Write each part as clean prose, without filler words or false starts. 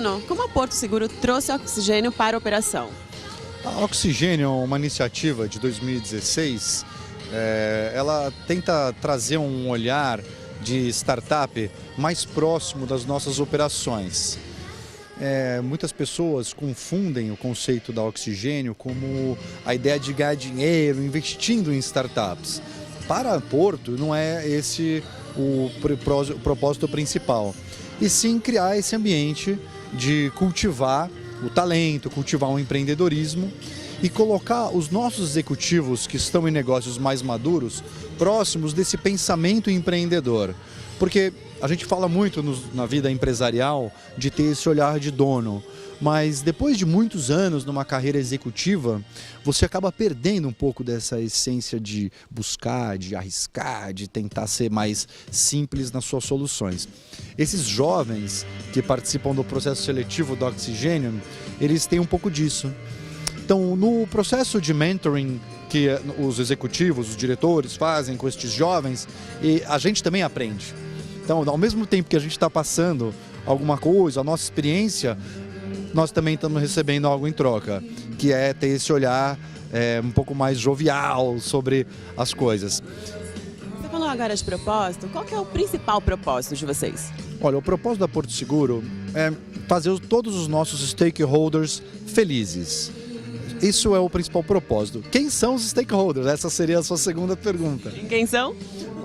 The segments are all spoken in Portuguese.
Bruno, como a Porto Seguro trouxe oxigênio para a operação? A Oxigênio é uma iniciativa de 2016, ela tenta trazer um olhar de startup mais próximo das nossas operações. Muitas pessoas confundem o conceito da Oxigênio como a ideia de ganhar dinheiro investindo em startups. Para a Porto não é esse o propósito principal, e sim criar esse ambiente de cultivar o talento, cultivar o empreendedorismo e colocar os nossos executivos que estão em negócios mais maduros próximos desse pensamento empreendedor. Porque a gente fala muito na vida empresarial de ter esse olhar de dono, mas depois de muitos anos numa carreira executiva, você acaba perdendo um pouco dessa essência de buscar, de arriscar, de tentar ser mais simples nas suas soluções. Esses jovens que participam do processo seletivo do Oxigênio, eles têm um pouco disso. Então, no processo de mentoring que os executivos, os diretores fazem com estes jovens, a gente também aprende. Então, ao mesmo tempo que a gente está passando alguma coisa, a nossa experiência, nós também estamos recebendo algo em troca, que é ter esse olhar um pouco mais jovial sobre as coisas. Você falou agora de propósito, qual que é o principal propósito de vocês? Olha, o propósito da Porto Seguro é fazer todos os nossos stakeholders felizes. Isso é o principal propósito. Quem são os stakeholders? Essa seria a sua segunda pergunta. Quem são?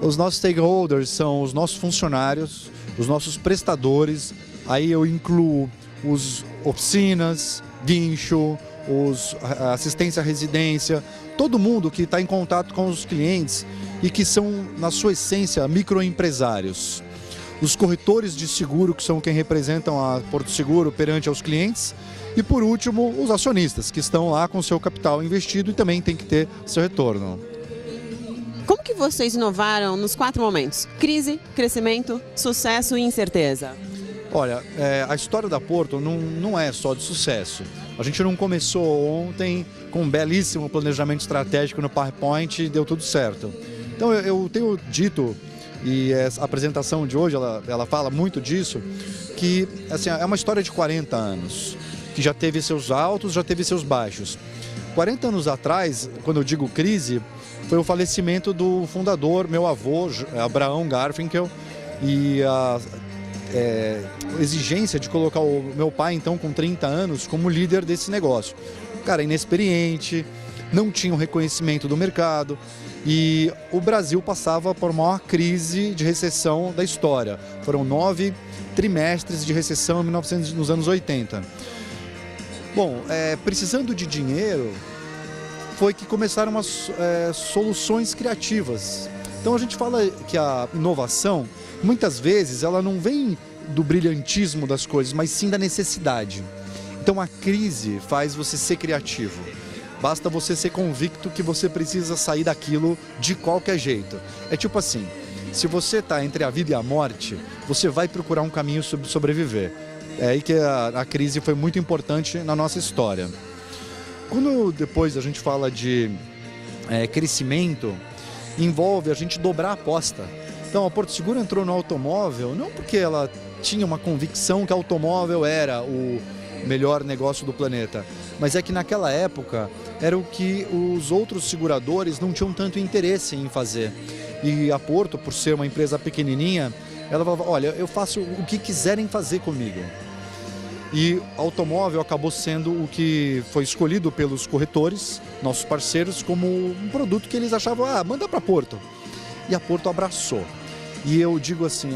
Os nossos stakeholders são os nossos funcionários, os nossos prestadores, aí eu incluo os oficinas, guincho, assistência à residência, todo mundo que está em contato com os clientes e que são, na sua essência, microempresários. Os corretores de seguro, que são quem representam a Porto Seguro perante aos clientes. E, por último, os acionistas, que estão lá com seu capital investido e também tem que ter seu retorno. Como que vocês inovaram nos 4 momentos? Crise, crescimento, sucesso e incerteza. Olha, a história da Porto não é só de sucesso. A gente não começou ontem com um belíssimo planejamento estratégico no PowerPoint e deu tudo certo. Então eu tenho dito, e a apresentação de hoje ela fala muito disso, que assim, é uma história de 40 anos, que já teve seus altos, já teve seus baixos. 40 anos atrás, quando eu digo crise, foi o falecimento do fundador, meu avô, Abraham Garfinkel, e a exigência de colocar o meu pai, então, com 30 anos, como líder desse negócio. O cara inexperiente, não tinha o reconhecimento do mercado e o Brasil passava por a maior crise de recessão da história. Foram 9 trimestres de recessão nos anos 80. Bom, precisando de dinheiro, foi que começaram as soluções criativas. Então a gente fala que a inovação, muitas vezes, ela não vem do brilhantismo das coisas, mas sim da necessidade. Então a crise faz você ser criativo. Basta você ser convicto que você precisa sair daquilo de qualquer jeito. É tipo assim, se você está entre a vida e a morte, você vai procurar um caminho sobre sobreviver. É aí que a crise foi muito importante na nossa história. Quando depois a gente fala de crescimento, envolve a gente dobrar a aposta. Então a Porto Seguro entrou no automóvel não porque ela tinha uma convicção que automóvel era o melhor negócio do planeta, mas é que naquela época era o que os outros seguradores não tinham tanto interesse em fazer. E a Porto, por ser uma empresa pequenininha, ela falava, olha, eu faço o que quiserem fazer comigo. E automóvel acabou sendo o que foi escolhido pelos corretores, nossos parceiros, como um produto que eles achavam, manda para Porto. E a Porto abraçou. E eu digo assim,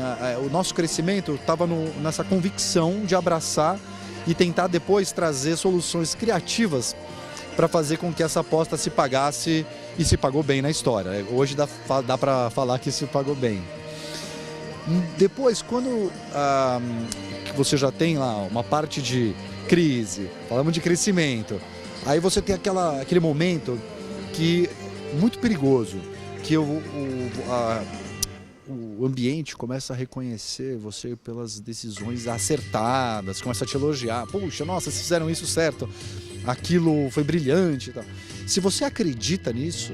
o nosso crescimento estava nessa convicção de abraçar e tentar depois trazer soluções criativas para fazer com que essa aposta se pagasse e se pagou bem na história. Hoje dá para falar que se pagou bem. Depois, quando você já tem lá uma parte de crise, falamos de crescimento, aí você tem aquele momento que muito perigoso, que o ambiente começa a reconhecer você pelas decisões acertadas, começa a te elogiar. Puxa, nossa, vocês fizeram isso certo, aquilo foi brilhante e tal. Se você acredita nisso,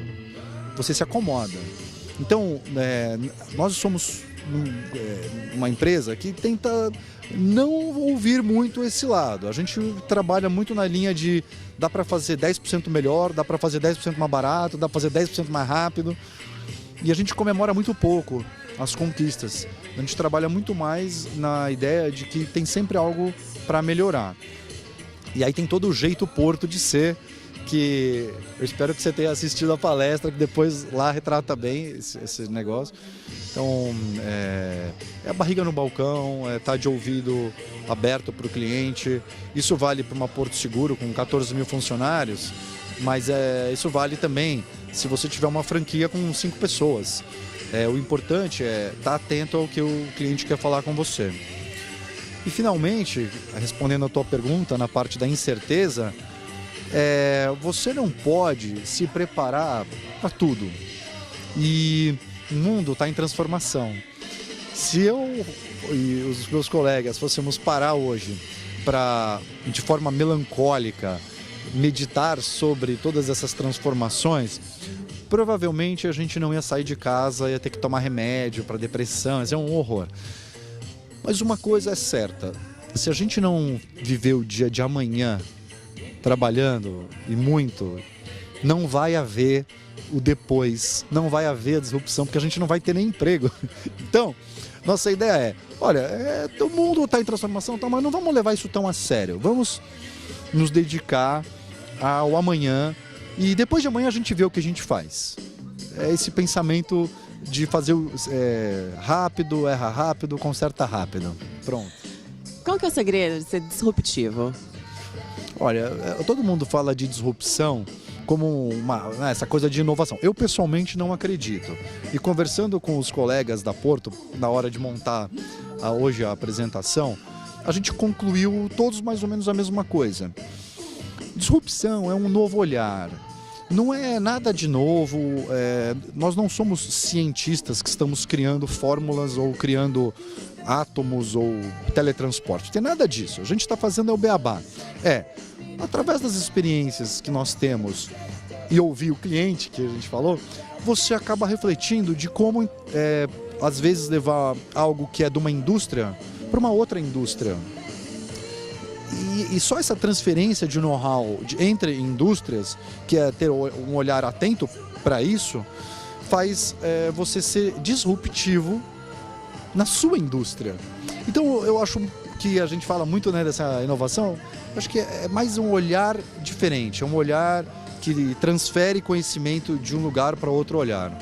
você se acomoda. Então, nós somos uma empresa que tenta não ouvir muito esse lado. A gente trabalha muito na linha de dá para fazer 10% melhor, dá para fazer 10% mais barato, dá para fazer 10% mais rápido. E a gente comemora muito pouco as conquistas. A gente trabalha muito mais na ideia de que tem sempre algo para melhorar. E aí tem todo o jeito Porto de ser, que eu espero que você tenha assistido a palestra, que depois lá retrata bem esse negócio. Então, é a barriga no balcão, tá de ouvido aberto para o cliente. Isso vale para uma Porto Seguro com 14 mil funcionários, mas isso vale também se você tiver uma franquia com 5 pessoas. O importante é estar atento ao que o cliente quer falar com você. E finalmente, respondendo a tua pergunta na parte da incerteza, você não pode se preparar para tudo. E o mundo está em transformação. Se eu e os meus colegas fôssemos parar hoje para, de forma melancólica, meditar sobre todas essas transformações, provavelmente a gente não ia sair de casa, ia ter que tomar remédio para depressão, isso é um horror. Mas uma coisa é certa, se a gente não viver o dia de amanhã trabalhando e muito, não vai haver o depois, não vai haver a disrupção, porque a gente não vai ter nem emprego. Então, nossa ideia é, olha, o mundo está em transformação, mas não vamos levar isso tão a sério. Vamos nos dedicar ao amanhã e depois de amanhã a gente vê o que a gente faz. É esse pensamento de fazer rápido, erra rápido, conserta rápido. Pronto. Qual que é o segredo de ser disruptivo? Olha, todo mundo fala de disrupção como essa coisa de inovação. Eu pessoalmente não acredito. E conversando com os colegas da Porto, na hora de montar hoje a apresentação, a gente concluiu todos mais ou menos a mesma coisa. Disrupção é um novo olhar. Não é nada de novo, nós não somos cientistas que estamos criando fórmulas ou criando átomos ou teletransporte. Não tem nada disso, a gente está fazendo o beabá. Através das experiências que nós temos e ouvir o cliente, que a gente falou, você acaba refletindo de como, às vezes, levar algo que é de uma indústria para uma outra indústria. E só essa transferência de know-how entre indústrias, que é ter um olhar atento para isso, faz você ser disruptivo na sua indústria. Então eu acho que a gente fala muito dessa inovação, acho que é mais um olhar diferente, é um olhar que transfere conhecimento de um lugar para outro olhar.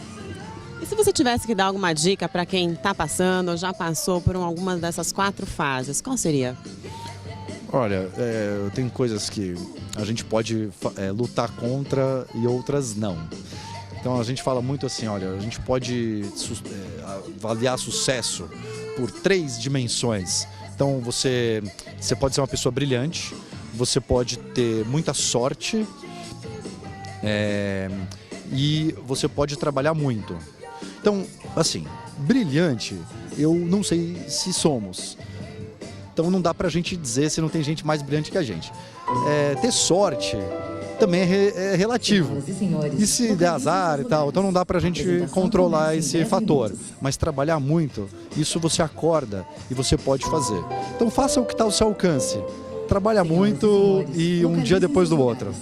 E se você tivesse que dar alguma dica para quem está passando ou já passou por alguma dessas 4 fases, qual seria? Olha, tem coisas que a gente pode lutar contra e outras não. Então a gente fala muito assim, olha, a gente pode avaliar sucesso por 3 dimensões. Então você pode ser uma pessoa brilhante, você pode ter muita sorte e você pode trabalhar muito. Então, assim, brilhante, eu não sei se somos. Então não dá pra gente dizer se não tem gente mais brilhante que a gente. Ter sorte também é relativo. E se der azar e tal, então não dá pra gente controlar esse fator. Mas trabalhar muito, isso você acorda e você pode fazer. Então faça o que está ao seu alcance. Trabalha muito e um dia depois do outro.